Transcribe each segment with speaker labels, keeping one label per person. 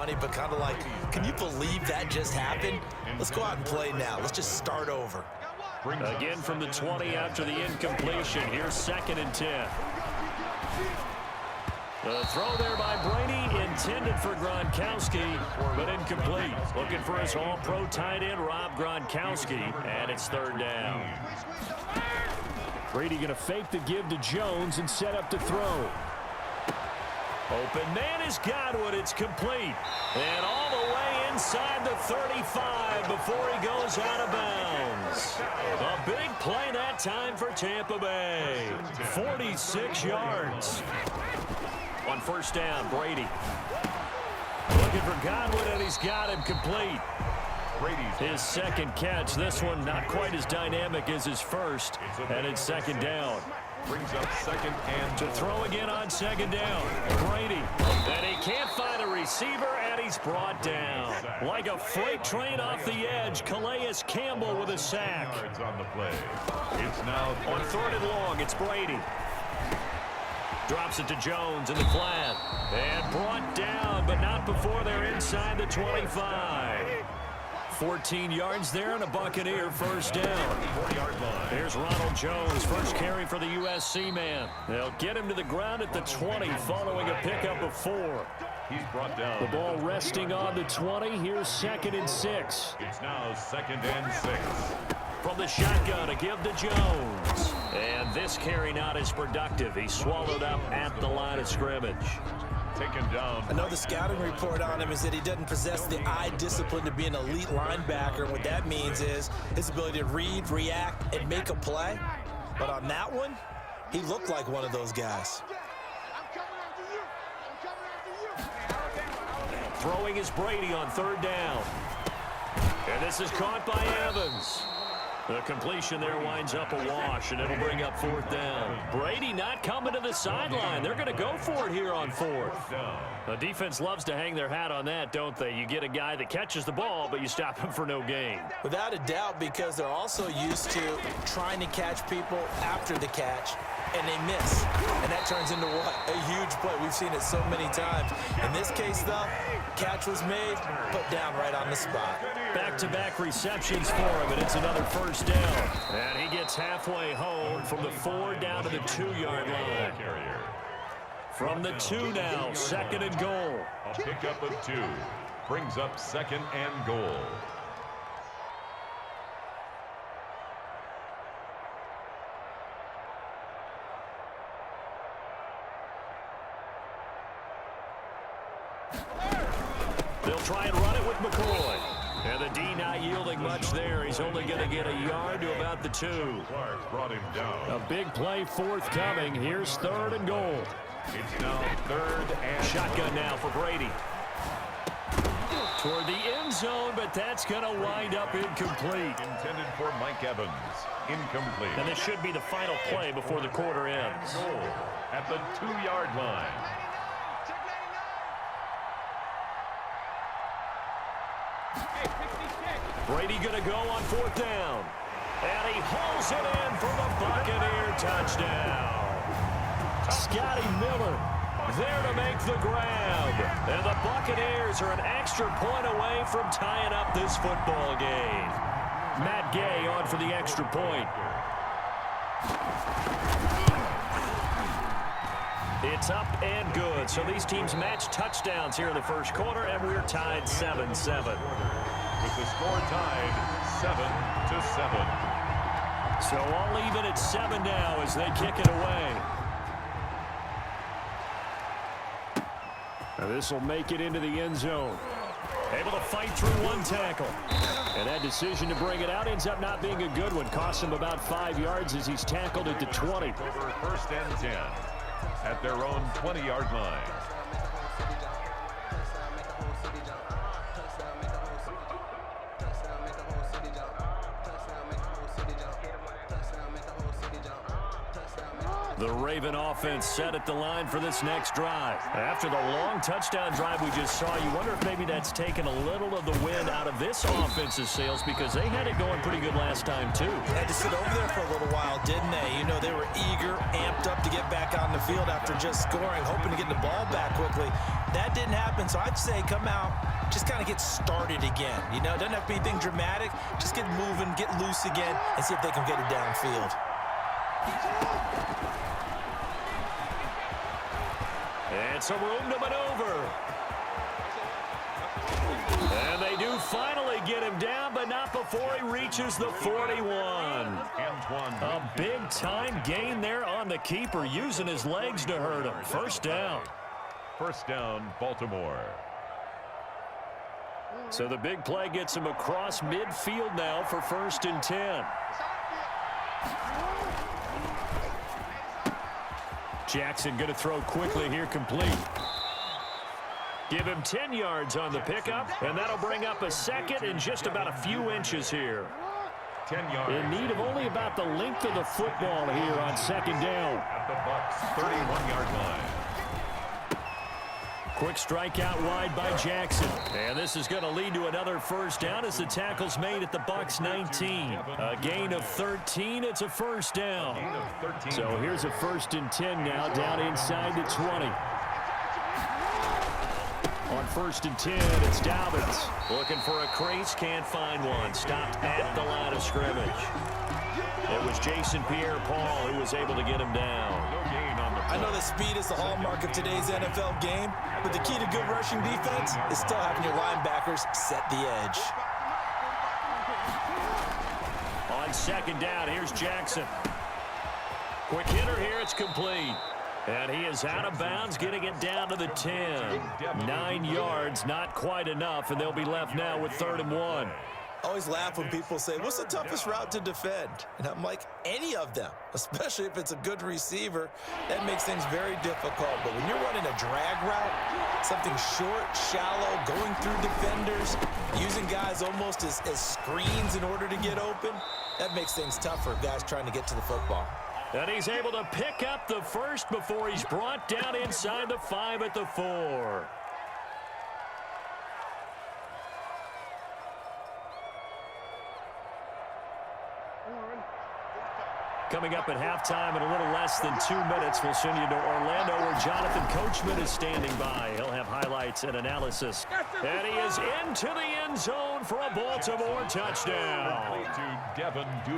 Speaker 1: funny, but kind of like, can you believe that just happened? Let's go out and play now. Let's just start over.
Speaker 2: Again from the 20 after the incompletion. Here's 2nd and 10. The throw there by Brady, intended for Gronkowski, but incomplete. Looking for his all-pro tight end, Rob Gronkowski, and it's 3rd down. Brady going to fake the give to Jones and set up to throw. Open man is Godwin. It's complete. And all the way inside the 35 before he goes out of bounds. A big play that time for Tampa Bay. 46 yards. On 1st down, Brady. Looking for Godwin, and he's got him complete. His 2nd catch. This one not quite as dynamic as his first. And it's 2nd down.
Speaker 3: Brings up 2nd and
Speaker 2: to throw again on 2nd down. Brady. And he can't find a receiver, and he's brought down. Like a freight train off the edge, Calais Campbell with a sack.
Speaker 3: On the play. It's now
Speaker 2: on 3rd and long, it's Brady. Drops it to Jones in the flat. And brought down, but not before they're inside the 25. 14 yards there and a Buccaneer 1st down.
Speaker 3: 4-yard line.
Speaker 2: Here's Ronald Jones, first carry for the USC man. They'll get him to the ground at the 20 following a pickup of 4.
Speaker 3: He's brought down.
Speaker 2: The ball resting on the 20. Here's 2nd and 6.
Speaker 3: It's now 2nd and 6.
Speaker 2: From the shotgun, a give to Jones. And this carry not as productive. He's swallowed up at the line of scrimmage.
Speaker 3: Taken down.
Speaker 1: I know the scouting report on him is that he doesn't possess the eye discipline to be an elite linebacker. And what that means is his ability to read, react, and make a play. But on that one, he looked like one of those guys.
Speaker 2: Throwing is Brady on 3rd down. And this is caught by Evans. The completion there winds up a wash, and it'll bring up 4th down. Brady not coming to the sideline. They're going to go for it here on 4th. The defense loves to hang their hat on that, don't they? You get a guy that catches the ball, but you stop him for no gain.
Speaker 1: Without a doubt, because they're also used to trying to catch people after the catch, and they miss. And that turns into what? A huge play. We've seen it so many times. In this case, though, catch was made, put down right on the spot.
Speaker 2: Back-to-back receptions for him, and it's another 1st down. And he gets halfway home from the 4 down to the 2-yard line. From the 2 now, 2nd and goal.
Speaker 3: A pickup of 2. Brings up 2nd and goal.
Speaker 2: They'll try and run it with McCoy. And the D not yielding much there. He's only going to get a yard to about the 2.
Speaker 3: Clark brought him down.
Speaker 2: A big play forthcoming. Here's 3rd and goal.
Speaker 3: It's now 3rd and
Speaker 2: shotgun now for Brady. Toward the end zone, but that's going to wind up incomplete.
Speaker 3: Intended for Mike Evans. Incomplete.
Speaker 2: And this should be the final play before the quarter ends.
Speaker 3: Goal at the 2-yard line.
Speaker 2: Brady going to go on 4th down. And he hauls it in for the Buccaneer touchdown. Scotty Miller there to make the grab. And the Buccaneers are an extra point away from tying up this football game. Matt Gay on for the extra point. It's up and good. So these teams match touchdowns here in the first quarter, and we're tied 7-7.
Speaker 3: With the score tied 7-7.
Speaker 2: So all even at 7 now as they kick it away. Now this will make it into the end zone. Able to fight through one tackle. And that decision to bring it out ends up not being a good one. Costs him about 5 yards as he's tackled at the 20.
Speaker 3: Over 1st and 10 at their own 20-yard line.
Speaker 2: The Raven offense set at the line for this next drive. After the long touchdown drive we just saw, you wonder if maybe that's taken a little of the wind out of this offense's sails, because they had it going pretty good last time too.
Speaker 1: Had to sit over there for a little while, didn't they? You know, they were eager, amped up to get back on the field after just scoring, hoping to get the ball back quickly. That didn't happen, so I'd say come out, just kind of get started again. You know, it doesn't have to be anything dramatic. Just get moving, get loose again, and see if they can get it downfield.
Speaker 2: And some room to maneuver. And they do finally get him down, but not before he reaches the 41. A big-time gain there on the keeper, using his legs to hurt him. First down.
Speaker 3: First down, Baltimore.
Speaker 2: So the big play gets him across midfield now for 1st and 10. Jackson going to throw quickly here, complete. Give him 10 yards on the pickup, and that'll bring up a second in just about a few inches here.
Speaker 3: 10 yards.
Speaker 2: In need of only about the length of the football here on 2nd down.
Speaker 3: At the Bucs' 31-yard line.
Speaker 2: Quick strike out wide by Jackson. And this is going to lead to another first down as the tackle's made at the Bucs' 19. A gain of 13. It's a first down. So here's a 1st and 10 now down inside the 20. On 1st and 10, it's Dobbins. Looking for a crease, can't find one. Stopped at the line of scrimmage. It was Jason Pierre-Paul who was able to get him down.
Speaker 1: I know that speed is the hallmark of today's NFL game, but the key to good rushing defense is still having your linebackers set the edge.
Speaker 2: On 2nd down, here's Jackson. Quick hitter here, it's complete. And he is out of bounds, getting it down to the 10. 9 yards, not quite enough, and they'll be left now with 3rd and 1.
Speaker 1: I always laugh when people say, what's the toughest route to defend? And I'm like, any of them, especially if it's a good receiver. That makes things very difficult. But when you're running a drag route, something short, shallow, going through defenders, using guys almost as screens in order to get open, that makes things tough for guys trying to get to the football.
Speaker 2: And he's able to pick up the first before he's brought down inside the 5 at the 4. Coming up at halftime in a little less than 2 minutes, we'll send you to Orlando where Jonathan Coachman is standing by. He'll have highlights and analysis. And he is into the end zone for a Baltimore touchdown.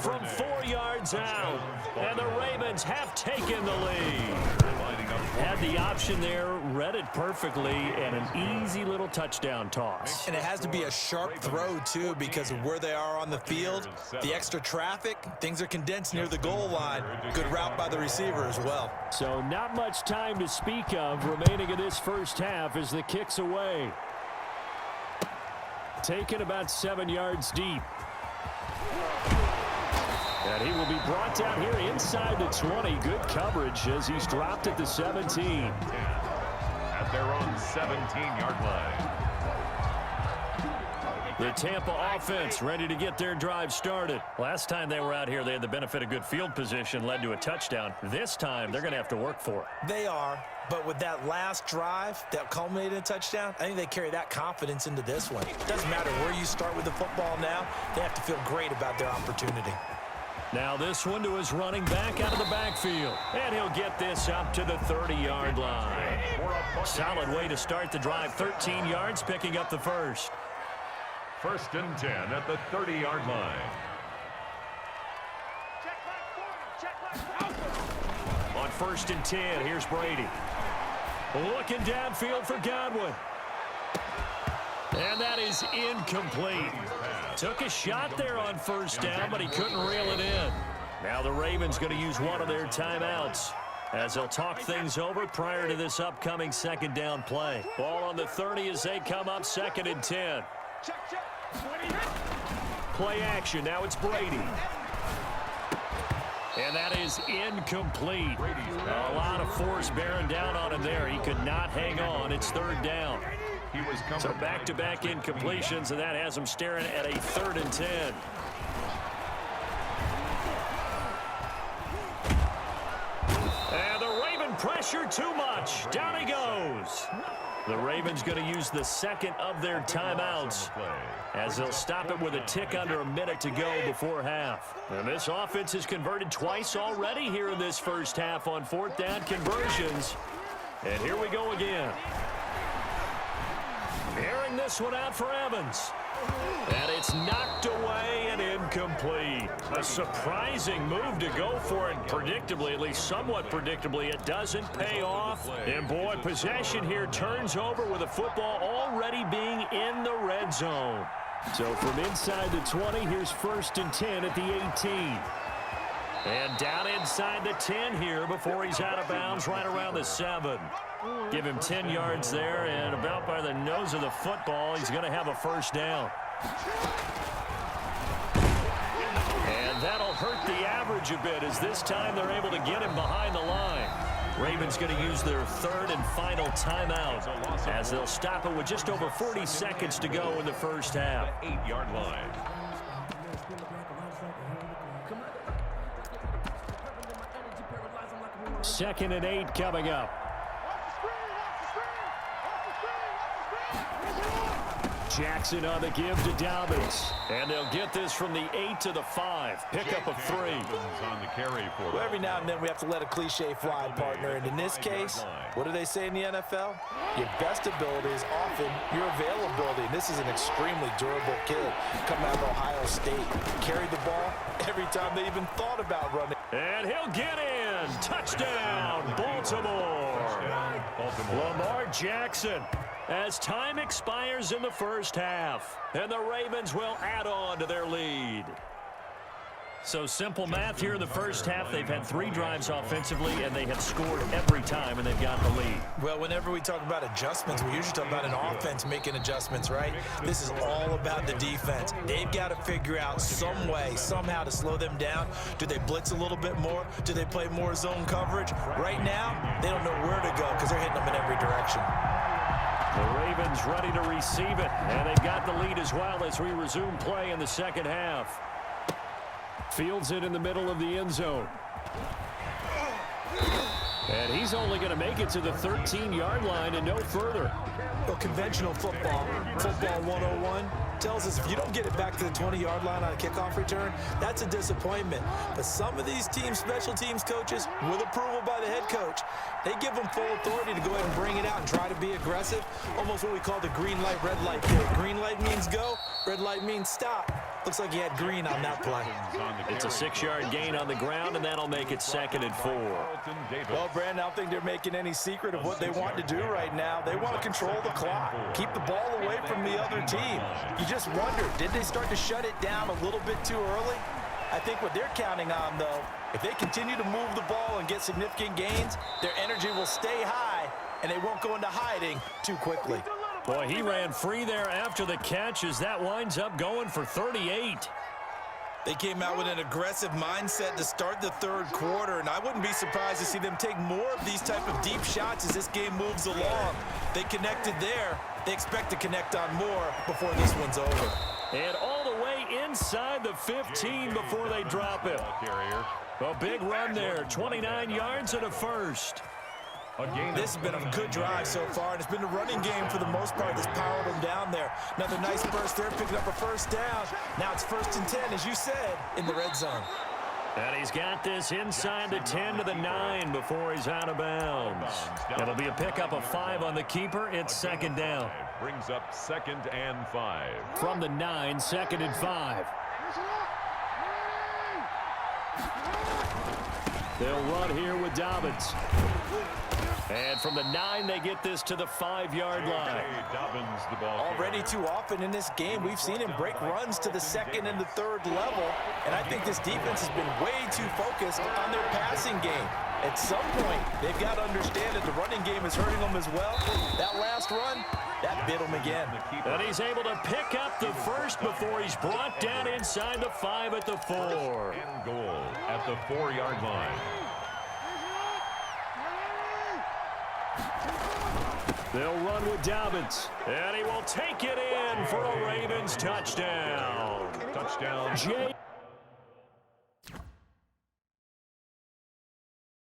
Speaker 2: From 4 yards out. And the Ravens have taken the lead. Had the option there, read it perfectly, and an easy little touchdown toss.
Speaker 1: And it has to be a sharp throw, too, because of where they are on the field. The extra traffic, things are condensed near the goal line. Good route by the receiver as well.
Speaker 2: So not much time to speak of remaining in this first half as the kick's away. Taken about 7 yards deep. And he will be brought down here inside the 20. Good coverage as he's dropped at the 17.
Speaker 3: At their own 17-yard line.
Speaker 2: The Tampa offense ready to get their drive started. Last time they were out here, they had the benefit of good field position, led to a touchdown. This time, they're going to have to work for it.
Speaker 1: They are, but with that last drive that culminated in a touchdown, I think they carry that confidence into this one. It doesn't matter where you start with the football now. They have to feel great about their opportunity.
Speaker 2: Now this one to his running back out of the backfield. And he'll get this up to the 30-yard line. Solid way to start the drive. 13 yards, picking up the first.
Speaker 3: 1st and 10 at the 30-yard line.
Speaker 2: On 1st and 10, here's Brady. Looking downfield for Godwin. And that is incomplete. Took a shot there on 1st down, but he couldn't reel it in. Now the Ravens going to use one of their timeouts as they'll talk things over prior to this upcoming 2nd down play. Ball on the 30 as they come up 2nd and 10. Play action. Now it's Brady. And that is incomplete. A lot of force bearing down on him there. He could not hang on. It's 3rd down. So back-to-back incompletions, and that has him staring at a 3rd and 10. And the Raven pressure too much. Down he goes. The Ravens going to use the 2nd of their timeouts as they'll stop it with a tick under a minute to go before half. And this offense has converted twice already here in this first half on 4th down conversions. And here we go again. Airing this one out for Evans. And it's knocked away and incomplete. A surprising move to go for it. Predictably, at least somewhat predictably, it doesn't pay off. And boy, possession here turns over with the football already being in the red zone. So from inside the 20, here's 1st and 10 at the 18. And down inside the 10 here before he's out of bounds right around the 7. Give him 10 yards there, and about by the nose of the football, he's going to have a 1st down. And that'll hurt the average a bit, as this time they're able to get him behind the line. Ravens going to use their 3rd and final timeout, as they'll stop it with just over 40 seconds to go in the first half.
Speaker 3: 8-yard line.
Speaker 2: 2nd and 8 coming up. Jackson on the give to Dobbins. And they'll get this from the 8 to the 5. Pickup of 3.
Speaker 3: On the carry for
Speaker 1: Well, every now and then we have to let a cliche fly, partner. And in this case, what do they say in the NFL? Your best ability is often your availability. And this is an extremely durable kid coming out of Ohio State. Carried the ball every time they even thought about running.
Speaker 2: And he'll get in. Touchdown, Baltimore. Lamar Jackson. As time expires in the first half, and the Ravens will add on to their lead. So simple math here in the first half. They've had 3 drives offensively, and they have scored every time, and they've got the lead.
Speaker 1: Well, whenever we talk about adjustments, we usually talk about an offense making adjustments, right? This is all about the defense. They've got to figure out some way, somehow to slow them down. Do they blitz a little bit more? Do they play more zone coverage? Right now, they don't know where to go because they're hitting them in every direction.
Speaker 2: The Ravens ready to receive it, and they've got the lead as well as we resume play in the second half. Fields it in the middle of the end zone. And he's only going to make it to the 13-yard line and no further.
Speaker 1: Well, conventional football 101, tells us if you don't get it back to the 20-yard line on a kickoff return, that's a disappointment. But some of these team special teams coaches, with approval by the head coach, they give them full authority to go ahead and bring it out and try to be aggressive. Almost what we call the green light, red light play. Green light means go, red light means stop. Looks like he had green on that play.
Speaker 2: It's a 6-yard gain on the ground, and that'll make it 2nd and 4.
Speaker 1: Well, Brandon, I don't think they're making any secret of what they want to do right now. They want to control the clock, keep the ball away from the other team. You just wonder, did they start to shut it down a little bit too early? I think what they're counting on, though, if they continue to move the ball and get significant gains, their energy will stay high, and they won't go into hiding too quickly.
Speaker 2: Boy, he ran free there after the catch as that winds up going for 38.
Speaker 1: They came out with an aggressive mindset to start the 3rd quarter, and I wouldn't be surprised to see them take more of these type of deep shots as this game moves along. They connected there. They expect to connect on more before this one's over.
Speaker 2: And all the way inside the 15 before they drop him. A big run there, 29 yards and a 1st.
Speaker 1: This has been a good drive so far, and it's been the running game for the most part that's powered them down there. Another nice burst there, picking up a 1st down. Now it's 1st and 10, as you said, in the red zone.
Speaker 2: And he's got this inside the 10 to the 9 before he's out of bounds. It'll be a pickup of 5 on the keeper. It's 2nd down.
Speaker 3: Brings up 2nd and 5.
Speaker 2: From the 9, 2nd and 5. They'll run here with Dobbins. And from the 9, they get this to the 5-yard line.
Speaker 3: Dobbins, the ball.
Speaker 1: Already too often in this game, we've seen him break runs to the 2nd and the 3rd level. And I think this defense has been way too focused on their passing game. At some point, they've got to understand that the running game is hurting them as well. That last run, that bit him again.
Speaker 2: And he's able to pick up the 1st before he's brought down inside the 5 at the 4.
Speaker 3: And goal at the 4-yard line.
Speaker 2: They'll run with Dobbins, and he will take it in for a Ravens touchdown.
Speaker 3: Touchdown.